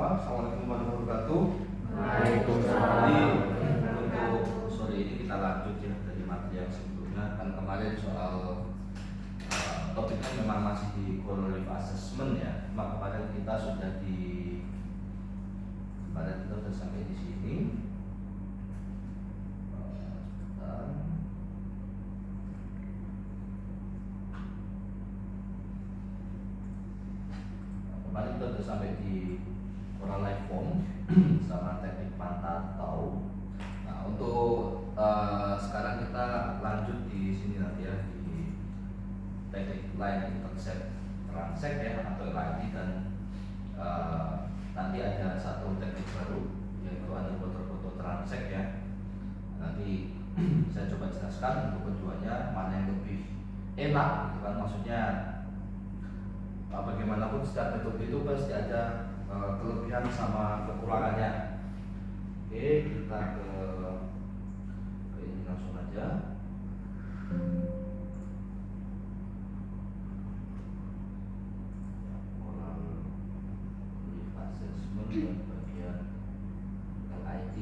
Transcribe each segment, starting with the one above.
semua. Assalamualaikum warahmatullahi wabarakatuh. Waalaikumsalam. Jadi untuk sore ini kita lanjut ya dari materi yang sebelumnya. Kan kemarin soal topiknya memang masih di qualitative assessment ya. Cuma kemarin kita sudah sampai di sini. Kemarin kita sudah sampai di oral life form sama teknik Pantatau. Nah, untuk sekarang kita lanjut di sini nanti ya di teknik line intercept transect ya atau LIT, dan nanti ada satu teknik baru yaitu underwater photo transect ya. Nanti saya coba jelaskan untuk keduanya mana yang lebih enak gitu kan, maksudnya bagaimanapun setiap metode itu pasti ada kelebihan sama kekurangannya. Oke, kita ke ini langsung aja. Oral assessment bagian LIT.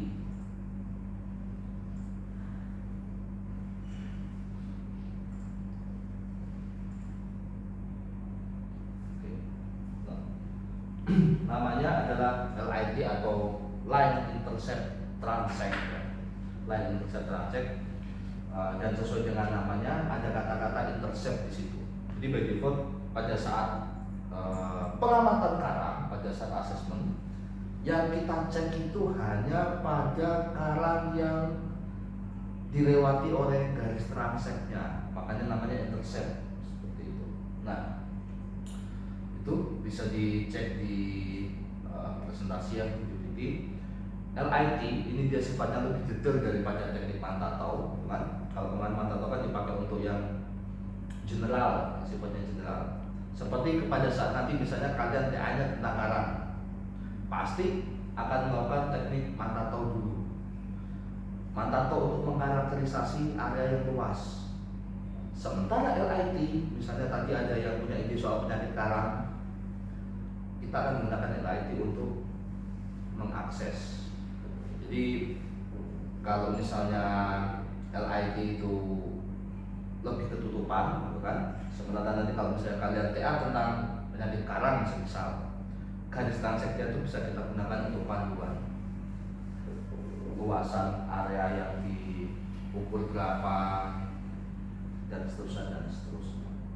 Namanya adalah LIT atau Line Intercept Transect ya. Line Intercept Transect, dan sesuai dengan namanya ada kata-kata intercept di situ. Jadi by default pada saat pengamatan karang, pada saat assessment, yang kita cek itu hanya pada karang yang dilewati oleh garis transectnya, makanya namanya intercept seperti itu. Nah, itu bisa dicek di presentasi yang PPT. LIT ini dia sifatnya lebih detail daripada teknik Pantatau, kan? Kalau kemarin Pantatau kan dipakai untuk yang general, sifatnya general. Seperti pada saat nanti misalnya kalian TA-nya tentang karang, pasti akan melakukan teknik Pantatau dulu. Pantatau untuk mengkarakterisasi area yang luas. Sementara LIT, misalnya tadi ada yang punya ide soal penyakit karang, kita akan menggunakan LIT untuk mengakses. Jadi kalau misalnya LIT itu lebih ketutupan, gitu kan? Sementara nanti kalau misalnya kalian TA tentang penyakit karang, misal garis transectnya itu bisa kita gunakan untuk panduan luasan area yang diukur berapa dan seterusnya.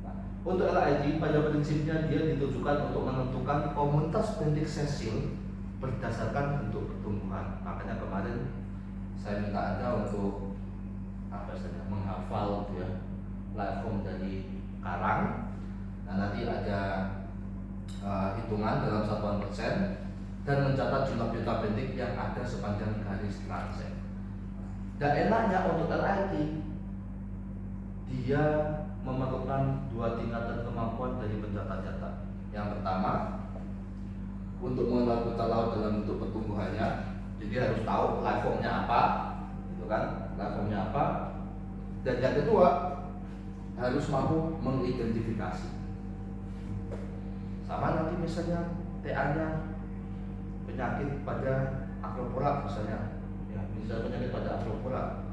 Nah, untuk LIT pada prinsipnya dia ditujukan untuk menentukan komunitas bentik sesil berdasarkan bentuk pertumbuhan. Makanya kemarin saya minta Anda untuk menghafal gitu ya, life form dari karang. Nah, nanti ada hitungan dalam satuan persen dan mencatat jumlah beta bentik yang ada sepanjang garis transect. Dan enaknya untuk LIT, dia memerlukan dua tingkatan kemampuan dari pencatat data. Yang pertama, untuk mengenal peta laut dalam bentuk pertumbuhannya, jadi harus tahu life form-nya apa, gitu kan? Life form-nya apa. Dan yang kedua, harus mampu mengidentifikasi. Sama nanti misalnya TA-nya penyakit pada Acropora misalnya, ya, misalnya penyakit pada Acropora,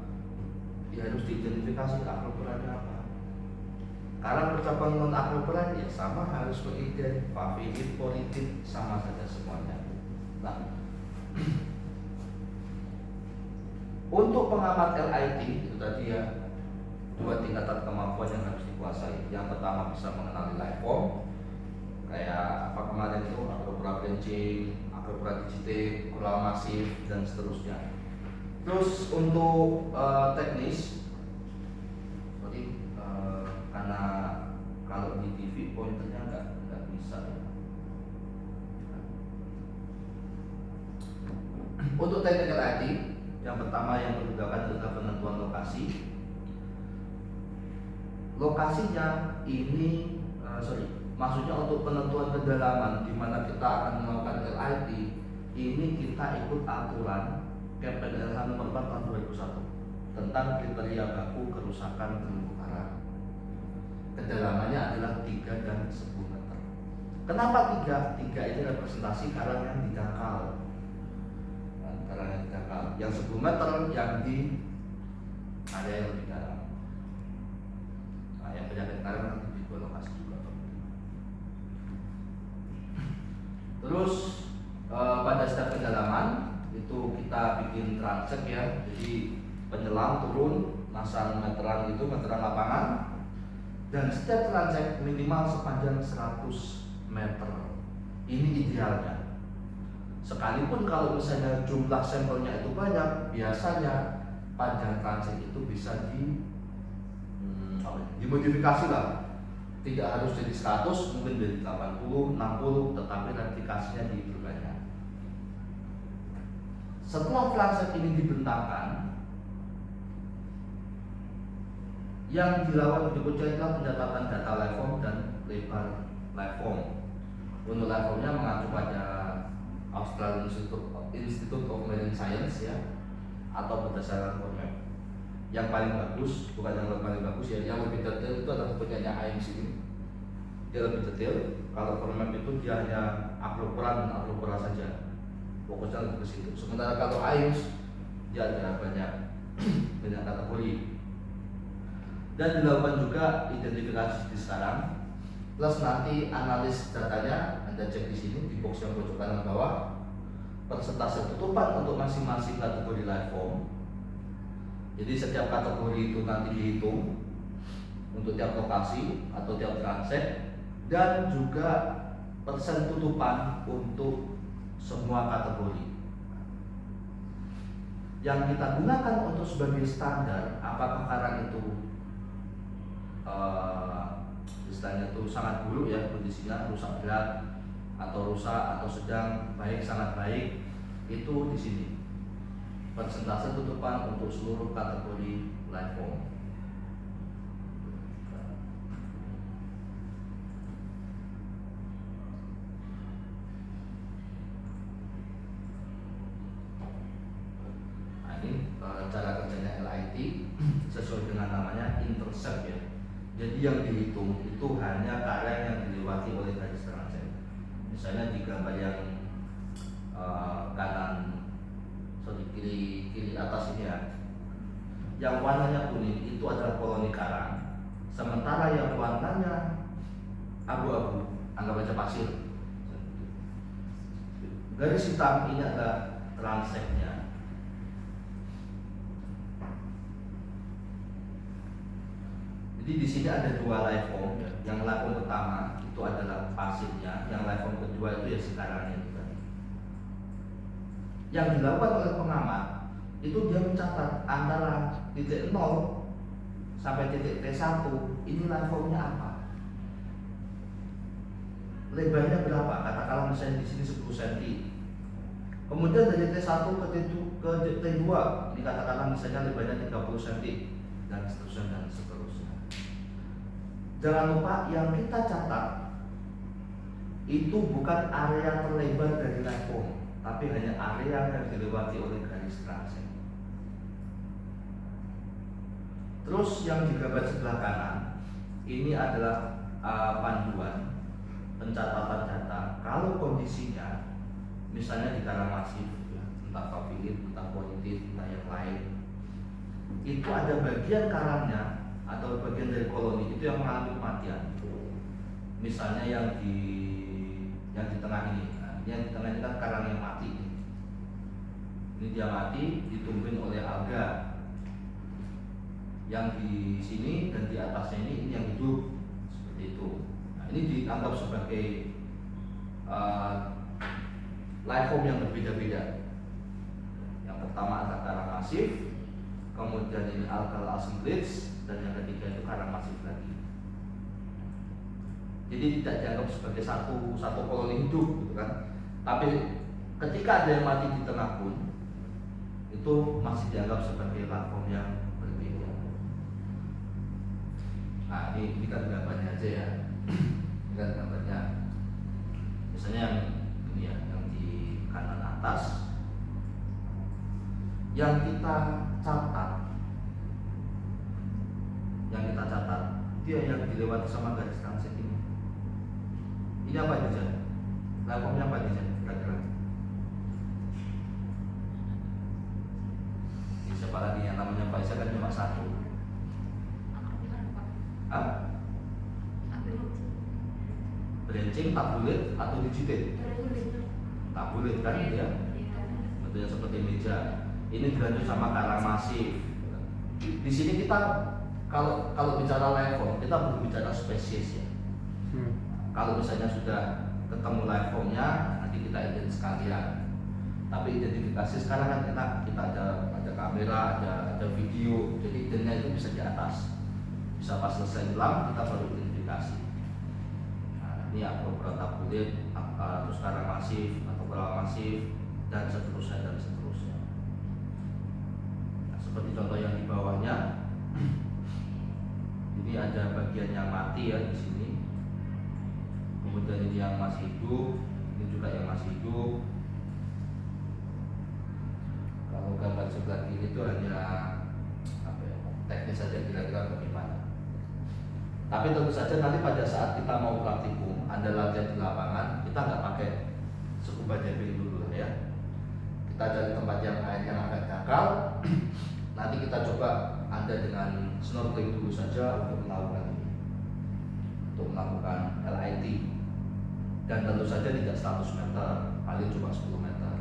ya harus diidentifikasi Acropora-nya apa. Karang bercabang non Acropora ya sama, harus mengidentifikasi favilit, politit, sama saja semuanya. Nah, untuk pengamat LIT itu tadi ya, dua tingkatan kemampuan yang harus dikuasai. Yang pertama bisa mengenali life form, kayak apa kemarin itu Acropora branching, Acropora digitate, coral masif dan seterusnya. Terus untuk teknis, jadi karena kalau di TV pointernya nggak bisa ya. Untuk teknik LIT, yang pertama yang dilakukan adalah penentuan lokasi. Lokasinya ini, maksudnya untuk penentuan kedalaman di mana kita akan melakukan LIT, ini kita ikut aturan KPLH nomor 4 tahun 2001 tentang kriteria baku kerusakan terumbu karang. Kedalamannya adalah 3 dan 10 meter. Kenapa 3? 3 ini representasi karang yang didangkal. Karang yang didangkal. Yang 10 meter yang di area yang lebih dalam. Nah, yang penyakit karang nanti di dua lokasi juga. Terus pada setiap kedalaman itu kita bikin transek ya. Jadi penyelam turun, masang meteran lapangan, dan setiap transek minimal sepanjang 100 meter. Ini idealnya. Sekalipun kalau misalnya jumlah sampelnya itu banyak, biasanya panjang transek itu bisa dimodifikasi lah. Tidak harus jadi 100, mungkin jadi 80, 60, tetapi replikasinya diperbanyak. Setelah transek ini dibentangkan, yang dilakukan berikutnya adalah pencatatan data liveform dan lebar liveform. Untuk liveformnya mengacu pada Australian Institute of Marine Science ya, atau berdasarkan format. Yang paling bagus, bukan yang paling bagus ya, yang lebih detail itu adalah punyanya IMC ini. Dia lebih detail. Kalau format itu dia hanya akropora dan akropora saja, fokusnya lebih ke situ. Sementara kalau IMC dia ada banyak kategori. Dan dilakukan juga identifikasi di sekarang, plus nanti analis datanya Anda cek di sini di box yang pojok kanan bawah, persentase tutupan untuk masing-masing kategori liveform. Jadi setiap kategori itu nanti dihitung untuk tiap lokasi atau tiap transek, dan juga persen tutupan untuk semua kategori. Yang kita gunakan untuk sebagai standar, apakah karang itu istilahnya itu sangat buruk ya kondisinya, rusak berat atau rusak atau sedang, baik, sangat baik, itu di sini persentase tutupan untuk seluruh kategori liveform. Nah, ini cara kerjanya LIT sesuai dengan namanya intercept ya. Jadi yang dihitung itu hanya karang yang dilewati oleh garis transek. Misalnya di gambar yang kanan, kiri atas ini ya, yang warnanya kuning itu adalah koloni karang, sementara yang warnanya abu-abu, anggap aja pasir. Garis hitam ini adalah transeknya. Jadi di sini ada dua liveform. Yang liveform pertama itu adalah pasirnya, yang liveform kedua itu ya sekarangnya itu tadi. Yang dilakukan oleh pengamat itu dia mencatat antara titik 0 sampai titik T1 ini liveformnya apa, lebarnya berapa, katakanlah misalnya di sini 10 cm. Kemudian dari T1 ke T2 dikatakanlah misalnya lebarnya 30 cm, dan seterusnya. Jangan lupa yang kita catat itu bukan area terlebar dari liveform, tapi hanya area yang dilewati oleh garis transek. Terus yang di gambar sebelah kanan ini adalah panduan pencatatan data. Kalau kondisinya misalnya di karang masif, entah papilit, entah politit, entah yang lain, itu ada bagian karangnya atau bagian dari koloni itu yang mengalami kematian. Misalnya yang di tengah ini, yang di tengah ini kan karang yang mati. Ini dia mati, ditumbuhin oleh alga. Yang di sini dan di atasnya ini yang hidup, seperti itu. Nah, ini dianggap sebagai liveform yang berbeda-beda. Yang pertama adalah karang masif, kemudian ini algal assemblage, dan yang ketiga itu karang masif lagi. Jadi tidak dianggap sebagai satu koloni hidup gitu kan. Tapi ketika ada yang mati di tengah pun itu masih dianggap sebagai liveform yang berbeda. Nah, ini kan gambarnya aja ya. Ini kan gambarnya. Misalnya yang ini ya, yang di kanan atas, yang kita catat dia yang dilewati sama garis transek ini. Ini apa aja? Liveformnya apa aja? Kira-kira? Ini siapa lagi yang namanya Faisal kan cuma satu? Hah? Branching, tabulate atau digitate? Tabulate kan ya? Bentuknya seperti meja. Ini dilanjut sama karang masif. Di sini kita kalau bicara liveform kita belum bicara spesies ya. Kalau misalnya sudah ketemu liveformnya nanti kita ident sekalian. Tapi identifikasi sekarang kan kita ada kamera, ada video, jadi identnya itu bisa di atas. Bisa pas selesai hilang kita baru identifikasi. Nah, ini appropriate tabulate, terus karang masif atau pola masif dan seterusnya dan seterusnya. Nah, seperti contoh yang di bawahnya. Ini ada bagian yang mati ya di sini. Kemudian ini yang masih hidup, ini juga yang masih hidup. Kalau gambar sebelah kiri itu hanya apa ya, teknis saja kira-kira bagaimana. Tapi tentu saja nanti pada saat kita mau praktikum, Anda latihan di lapangan, kita nggak pakai scuba diving dulu lah ya. Kita cari tempat yang air yang agak dangkal. Nanti kita coba Anda dengan snorkeling dulu saja untuk melakukan ini, untuk melakukan LIT. Dan tentu saja tidak 100 meter, paling cuma 10 meter.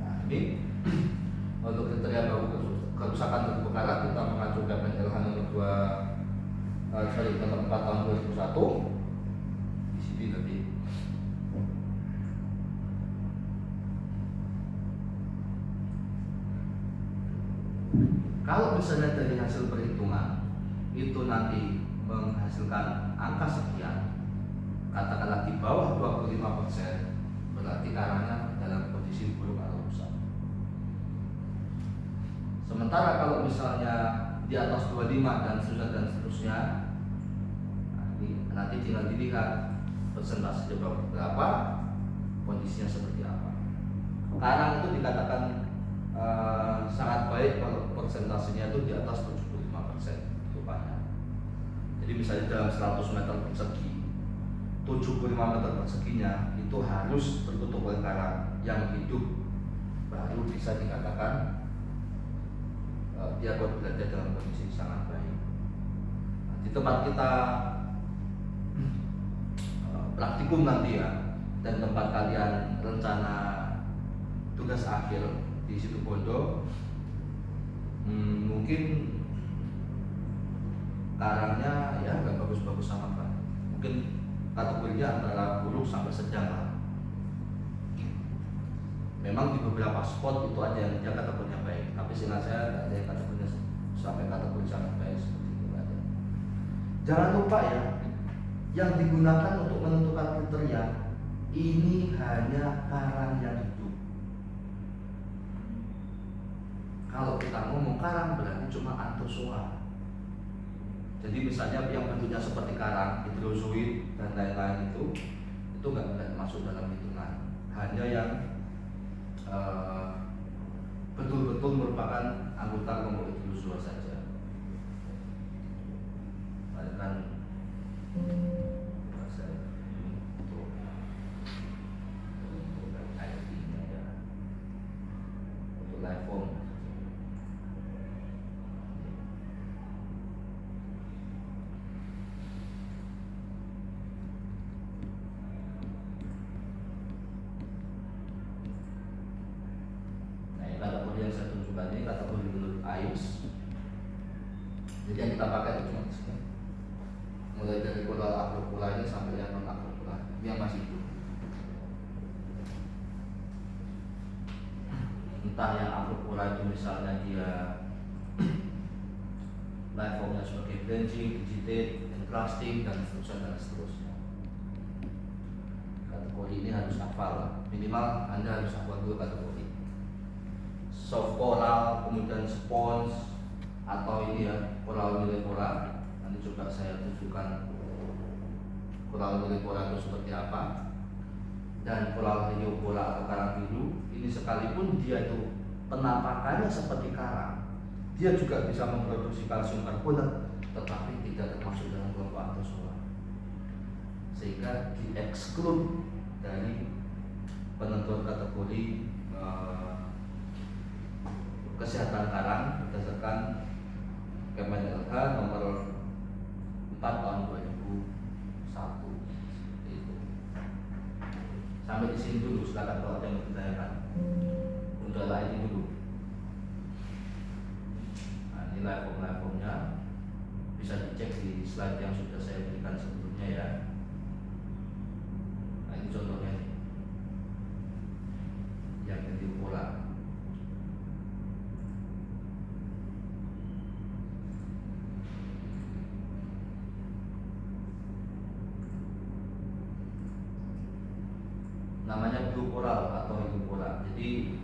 Nah ini untuk kriteria kerusakan terumbu karang kita mengacu KPLH nomor 4 tahun 2001 di sini nanti. Kalau misalnya dari hasil perhitungan itu nanti menghasilkan angka sekian, katakanlah di bawah 25%, berarti karangnya dalam kondisi buruk atau rusak. Sementara kalau misalnya di atas 25 dan seterusnya, nanti tinggal dilihat persentase berapa, kondisinya seperti apa. Karang itu dikatakan sangat baik kalau persentasenya itu di atas 75% rupanya. Jadi misalnya dalam 100 meter persegi, 75 meter perseginya itu harus tertutup oleh karang yang hidup, baru bisa dikatakan dia berada dalam kondisi sangat baik. Nah, di tempat kita praktikum nanti ya, dan tempat kalian rencana tugas akhir di situ Bondo, mungkin karangnya ya nggak bagus-bagus sama kan, mungkin kategorinya antara buruk sampai sedang lah. Memang di beberapa spot itu ada yang dia kategorinya baik, tapi seingat saya nggak ada yang kategorinya sampai kategori sangat baik seperti itu ada. Jangan lupa ya, yang digunakan untuk menentukan kriteria ini hanya karang yang hidup. Kalau kita ngomong karang berarti cuma anthozoa. Jadi misalnya yang bentuknya seperti karang, hidrozoid dan lain-lain itu nggak masuk dalam hitungan. Hanya yang betul-betul merupakan anggota kelompok hidrozoa saja. Bahkan untuk liveform. Kategori yang saya tunjukkan ini kategori menurut AIMS. Jadi yang kita pakai itu cuma disini, mulai dari coral acropula ini sampai yang non acropula, yang masih hidup. Entah yang acropula itu misalnya dia liveformnya sebagai branching, digitate, encrusting dan seterusnya. Kategori ini harus hafal, minimal Anda harus hafal dulu kategori. Soft coral, kemudian sponge, atau ini ya coral millepora. Nanti coba saya tunjukkan coral millepora itu seperti apa. Dan coral heliopora atau karang biru ini sekalipun dia itu penampakannya seperti karang, dia juga bisa memproduksi kalsium karbonat, tetapi tidak termasuk dalam kelompok anthozoa. sehingga di-exclude dari penentuan kategori kesehatan karang berdasarkan Kemen LH nomor 4 tahun 2001. Itu. Sampai di sini dulu, silakan kalau ada yang ditanyakan. Untuk lain dulu. Nah, ini level-levelnya bisa dicek di slide yang sudah saya berikan sebelumnya ya. Nah, ini contohnya nih. Yang ini pola. Namanya blue coral atau hidung coral. Jadi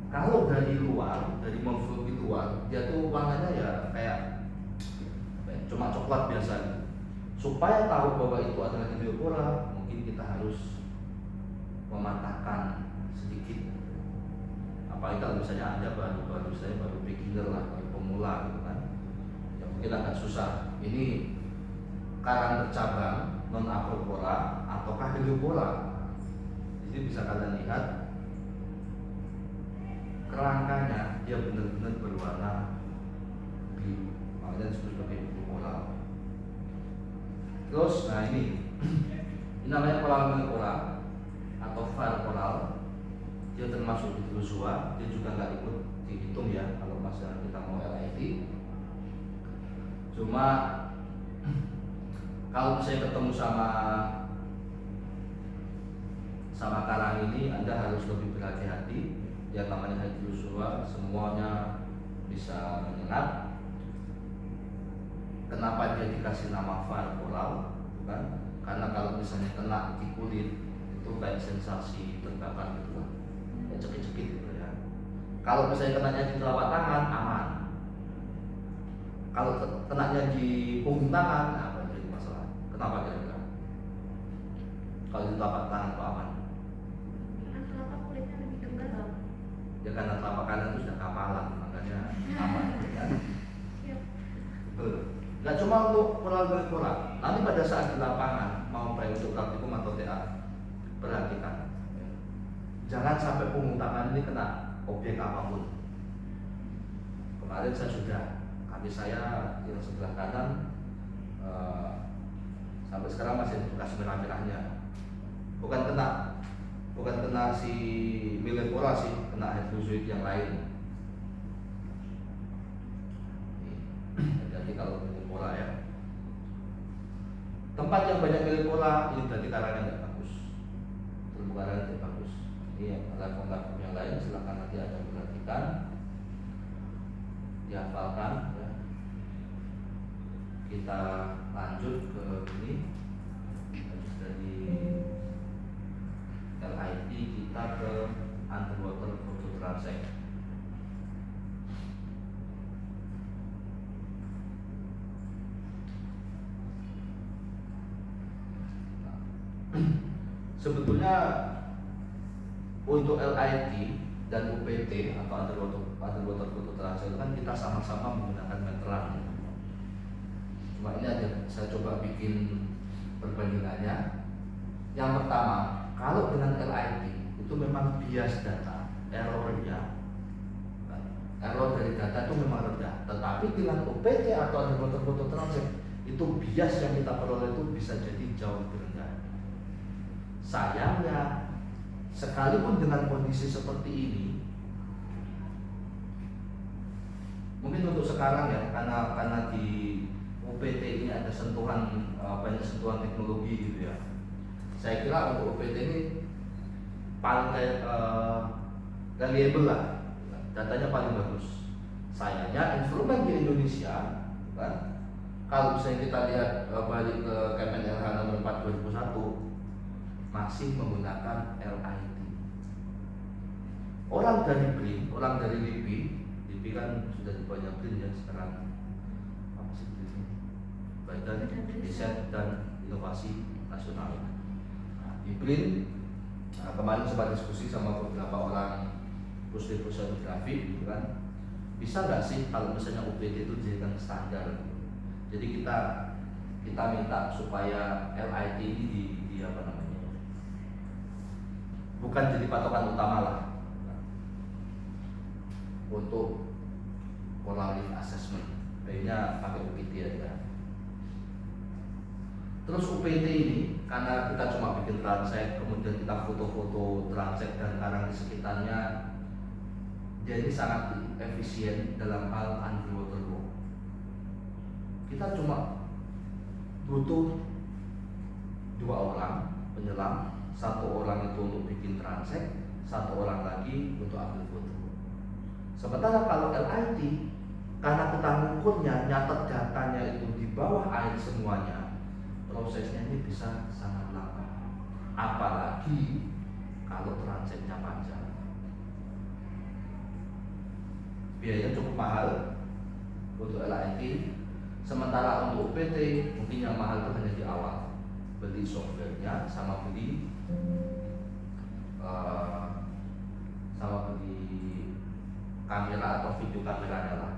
kalau dari luar, dari morfologi luar, dia tuh warnanya ya kayak cuma coklat biasa. Supaya tahu bahwa itu adalah hidung coral, mungkin kita harus mematahkan sedikit. Apalagi kalau misalnya Anda baru saya baru beginner lah, baru pemula gitu kan, ya mungkin agak susah. Ini karang bercabang non acropora ataukah heliopora? Jadi bisa kalian lihat kerangkanya dia benar-benar berwarna biru, makanya disebut sebagai blue coral. Terus, nah ini namanya coral coral atau fire coral. Dia termasuk hydrozoa, dia juga nggak ikut dihitung ya kalau masalah kita mau LIT. Cuma kalau saya ketemu sama karang ini, Anda harus lebih berhati-hati. Yang namanya hydrozoa semuanya bisa menyengat. Kenapa dia dikasih nama fire coral? Bukan? Karena kalau misalnya kena di kulit itu kayak sensasi terbakar gitu lah, kayak cekik-cekik gitu ya. Kalau misalnya kenanya di telapak tangan aman. Kalau kenanya di punggung tangan, apa jadi masalah? Kenapa kira-kira? Kalau di telapak tangan itu aman. Ya karena telapak kanan itu sudah kapalan, makanya aman kan? Betul. Gak cuma untuk coral, nanti pada saat di lapangan mau baik untuk praktikum atau TA, perhatikan jangan sampai punggung tangan ini kena objek apapun. Kemarin saya sudah, kaki saya yang sebelah kanan sampai sekarang masih bekas merah-merahnya. Bukan kena si Millepora sih, kena hydrozoid yang lain. Jadi kalau Millepora ya, tempat yang banyak Millepora ini berarti karangnya nggak bagus, terumbu karangnya tidak bagus. Ini level-level yang lain silakan nanti Anda perhatikan, dihafalkan ya. Kita lanjut ke ini dari LIT, kita ke underwater photo transect. Sebetulnya untuk LIT dan UPT atau underwater photo transect kan kita sama-sama menggunakan meteran. Cuma ini aja saya coba bikin perbandingannya. Yang pertama, kalau dengan LIT itu memang bias data, error dari data itu memang rendah. Tetapi dengan OPT atau underwater photo transect itu bias yang kita peroleh itu bisa jadi jauh lebih rendah. Sayangnya, sekalipun dengan kondisi seperti ini, mungkin untuk sekarang ya, karena di OPT ini ada banyak sentuhan teknologi gitu ya. Saya kira untuk OPT ini paling reliable lah, datanya paling bagus. Sayangnya instrumen di Indonesia, kan? Kalau misalnya kita lihat balik ke Kemen LH nomor 4 2001 masih menggunakan LIT. Orang dari BRIN, orang dari LIPI kan sudah banyak BRIN ya sekarang. Apa sih BRIN? Badan Riset dan Inovasi Nasional. Nah, di BRIN kemarin sempat diskusi sama beberapa orang pusat oceanografi, gitu kan. Bisa nggak sih kalau misalnya UPT itu dijadikan standar? Jadi kita kita minta supaya LIT ini di apa namanya, bukan jadi patokan utama lah untuk qualitative assessment, baiknya pakai UPT aja. Terus UPT ini karena kita cuma bikin transact, kemudian kita foto-foto transact dan karang di sekitarnya, jadi sangat efisien dalam hal underwater work. Kita cuma butuh 2 orang penyelam, 1 orang itu untuk bikin transact, 1 orang lagi untuk ambil foto. Sementara kalau LIT, karena kita ngukurnya, nyatet datanya itu di bawah air semuanya, prosesnya ini bisa sangat lama. Apalagi kalau transaknya panjang, biayanya cukup mahal untuk LIT. Sementara untuk UPT mungkin yang mahal itu hanya di awal, beli softwarenya sama beli kamera atau video kameranya lah.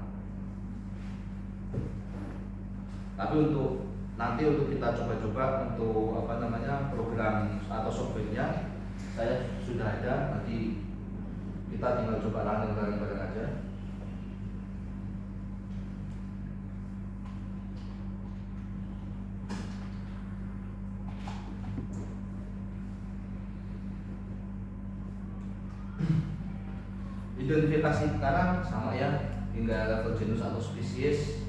Tapi untuk nanti untuk kita coba-coba untuk apa namanya program atau softwarenya saya sudah ada, nanti kita tinggal coba running bareng-bareng aja. Identifikasi sekarang sama ya, hingga level genus atau spesies.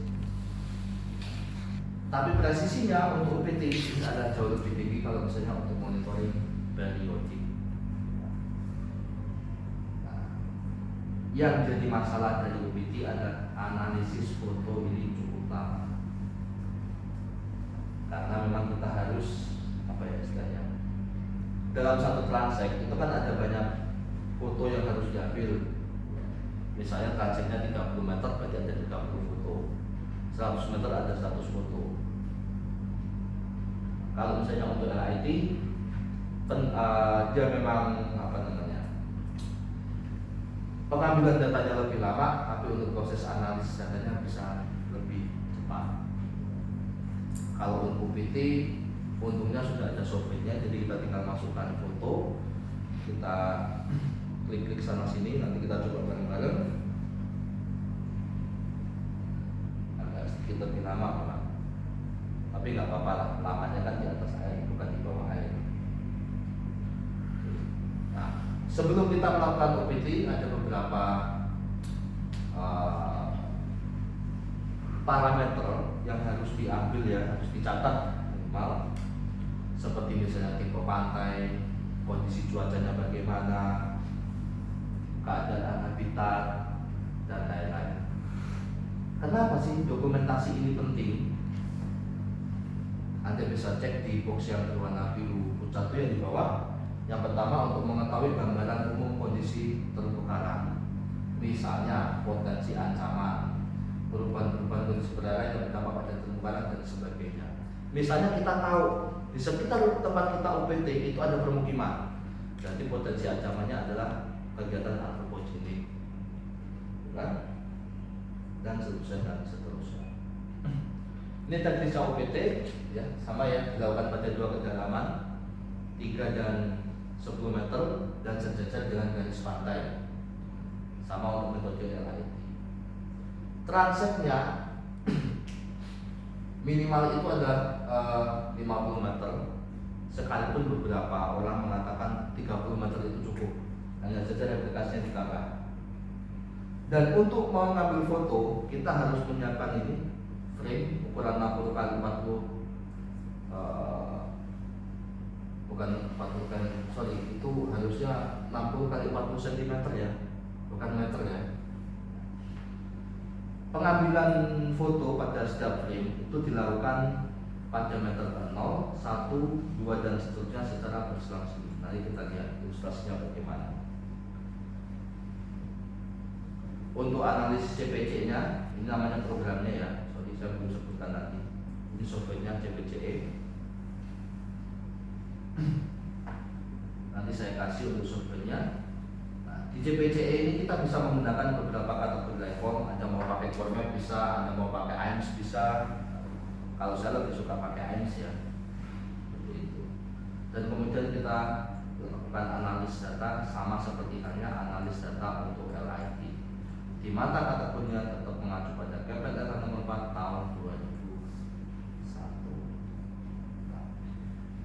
Tapi presisinya untuk UPT ini ada jauh lebih tinggi kalau misalnya untuk monitoring periodik. Nah, yang jadi masalah dari UPT ada analisis foto ini cukup lama. Karena memang kita harus apa ya istilahnya, dalam satu transact itu kan ada banyak foto yang harus diambil. Misalnya transaknya 30 meter berarti ada 30 foto, 100 meter ada 100 foto. Kalau misalnya untuk LIT dia memang apa namanya, pengambilan datanya lebih lama, tapi untuk proses analisis datanya bisa lebih cepat. Kalau untuk UPT untungnya sudah ada softwarenya, jadi kita tinggal masukkan foto, kita klik-klik sana sini, nanti kita coba bareng-bareng. Agak sedikit lebih lama memang, tapi nggak apa-apa lah, lamanya kan di atas air bukan di bawah air. Nah, sebelum kita melakukan UPT ada beberapa parameter yang harus diambil ya, harus dicatat minimal, seperti misalnya tipe pantai, kondisi cuacanya bagaimana, keadaan habitat, dan lain-lain. Kenapa sih dokumentasi ini penting? Anda bisa cek di box yang berwarna biru pucat itu yang di bawah. Yang pertama, untuk mengetahui gambaran umum kondisi terumbu karang, misalnya potensi ancaman, perubahan-perubahan kondisi perairan yang berdampak pada terumbu karang dan sebagainya. Misalnya kita tahu di sekitar tempat kita UPT itu ada permukiman, berarti potensi ancamannya adalah kegiatan antropogenik, kan? Dan seterusnya dan seterusnya. Ini teknisnya UPT ya, sama ya, dilakukan pada 2 kedalaman 3 dan 10 meter dan sejajar dengan garis pantai, sama untuk metode LIT. Transaknya minimal itu ada 50 meter, sekalipun beberapa orang mengatakan 30 meter itu cukup, hanya saja replikasinya ditambah. Dan untuk mengambil foto kita harus menyiapkan ini frame ukuran 60 kali 40 bukan 40 kali, sorry, itu harusnya 60 kali 40 cm ya, bukan meter ya. Pengambilan foto pada setiap frame itu dilakukan pada meter 0, 1, 2 dan seterusnya secara berselang-seling. Nanti kita lihat ilustrasinya bagaimana. Untuk analisis CPC-nya, ini namanya programnya ya, sorry saya belum sebutkan tadi. Ini softwarenya CPCE. Nanti saya kasih untuk softwarenya. Nah, di CPCE ini kita bisa menggunakan beberapa kategori form. Ada mau pakai format bisa, ada mau pakai IAMS bisa. Kalau saya lebih suka pakai AIMS ya, seperti itu. Dan kemudian kita lakukan analis data sama seperti halnya analis data untuk LIT, di mana kategorinya tetap mengacu pada KPTN nomor 4 tahun 2001. Nah,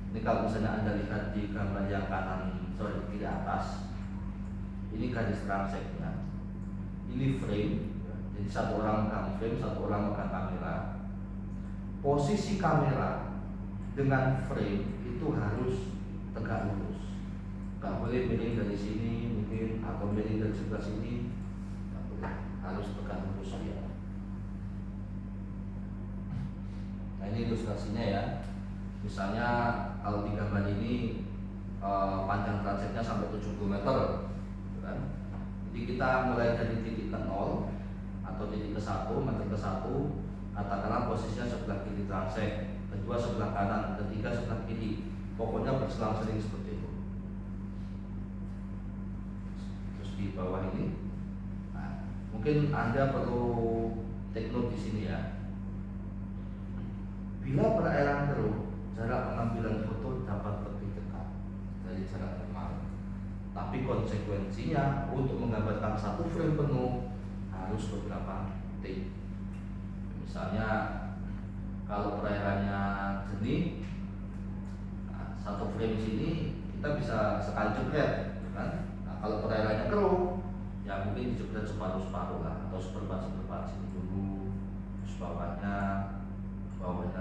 ini kalau misalnya Anda lihat di gambar yang kiri atas, ini garis transeknya, ini frame, jadi satu orang megang frame, satu orang megang kamera. Posisi kamera dengan frame itu harus tegak lurus, nggak boleh miring dari sini mungkin atau miring dari sebelah sini, nggak boleh, harus tegak lurus ya. Nah ini ilustrasinya ya. Misalnya kalau di gambar ini panjang transeknya sampai 70 meter, kan? Jadi kita mulai dari titik ke 0 atau titik ke 1, meter ke 1, katakanlah posisinya sebelah kiri transek, kedua sebelah kanan, ketiga sebelah kiri, pokoknya berselang-seling seperti itu. Terus di bawah ini, nah, mungkin Anda perlu take note di sini ya. Bila perairan keruh, jarak pengambilan foto dapat lebih dekat dari jarak normal. Tapi konsekuensinya untuk menggambarkan satu frame penuh harus beberapa take. Misalnya kalau perairannya jernih, nah, satu frame sini kita bisa sekali jepret, kan? Nah, kalau perairannya keruh, ya mungkin dijepret separuh-separuh lah, atau seperempat sini dulu, terus bawahnya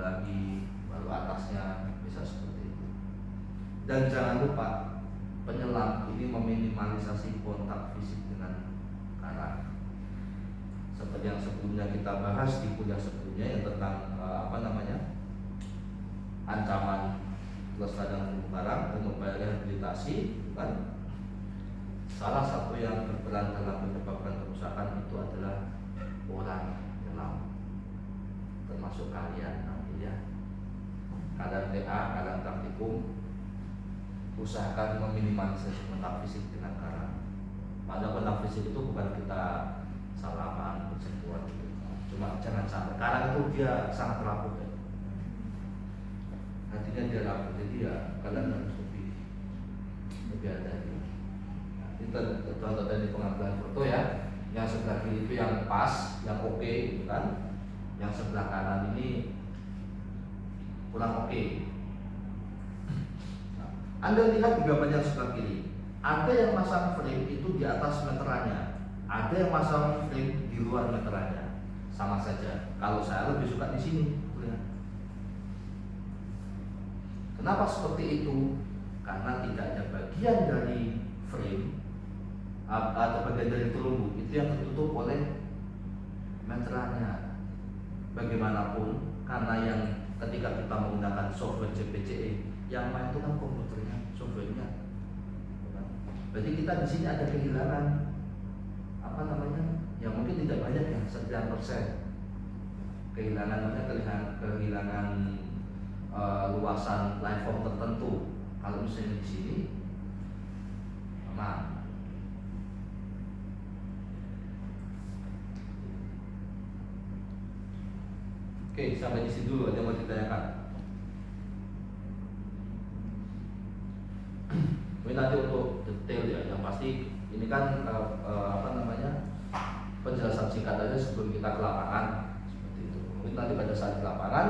lagi, baru atasnya, bisa seperti itu. Dan jangan lupa penyelam ini meminimalisasi kontak fisik dengan karang. Seperti yang sebelumnya kita bahas di kuliah sebelumnya yang tentang ancaman kelestarian terumbu karang dan upaya rehabilitasi, kan? Salah satu yang berperan dalam menyebabkan kerusakan itu adalah orang penyelam, termasuk kalian nanti ya. Kalian TA, kalian praktikum, usahakan meminimalisasi kontak fisik dengan karang. Pada kontak fisik itu bukan kita salaman, bersentuhan gitu. Cuma jangan sampai, karang itu dia sangat rapuh ya. Hatinya dia rapuh, jadi ya kalian harus lebih hati-hati. Nah, itu contoh dari pengambilan foto ya. Yang sebelah kiri itu yang pas, yang oke, gitu kan. Yang sebelah kanan ini kurang oke. Nah, Anda lihat di gambar yang sebelah kiri, ada yang masang frame itu di atas meterannya, ada yang masang frame di luar meterannya, sama saja. Kalau saya lebih suka di sini, lihat. Kenapa seperti itu? Karena tidak ada bagian dari frame atau bagian dari terumbu itu yang tertutup oleh meterannya. Bagaimanapun, karena yang ketika kita menggunakan software JPCE, yang main itu kan komputernya, softwarenya. Berarti kita di sini ada kehilangan ya mungkin tidak banyak ya, sekian persen kehilangan luasan liveform tertentu. Kalau misalnya di sini aman. Oke, sampai di sini dulu. Ada yang mau ditanyakan? Ini nanti untuk detail ya, yang pasti ini kan penjelasan singkat aja sebelum kita ke lapangan seperti itu. Mungkin nanti pada saat di lapangan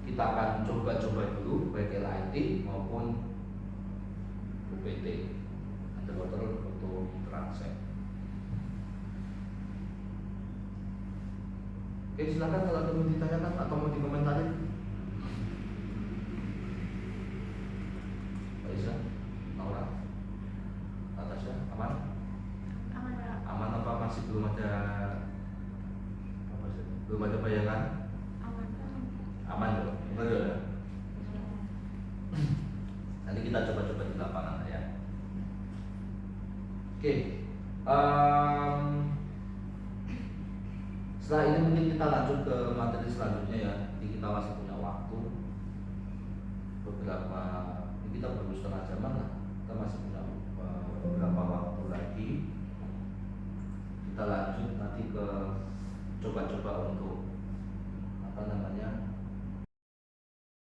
kita akan coba-coba dulu baik LIT maupun UPT, underwater photo transect. Oke, silakan kalau ada yang mau ditanyakan atau mau dikomentarin. Aisyah, Laura, Natasha, aman? Aman apa masih belum ada bayangan? Aman dong, betul ya. Nanti kita coba-coba di lapangan ya. Oke, setelah ini mungkin kita lanjut ke materi selanjutnya ya. Jadi kita masih punya waktu beberapa, ini kita baru setengah jaman lah. Kita masih punya beberapa waktu lagi. Kita lanjut nanti ke coba-coba untuk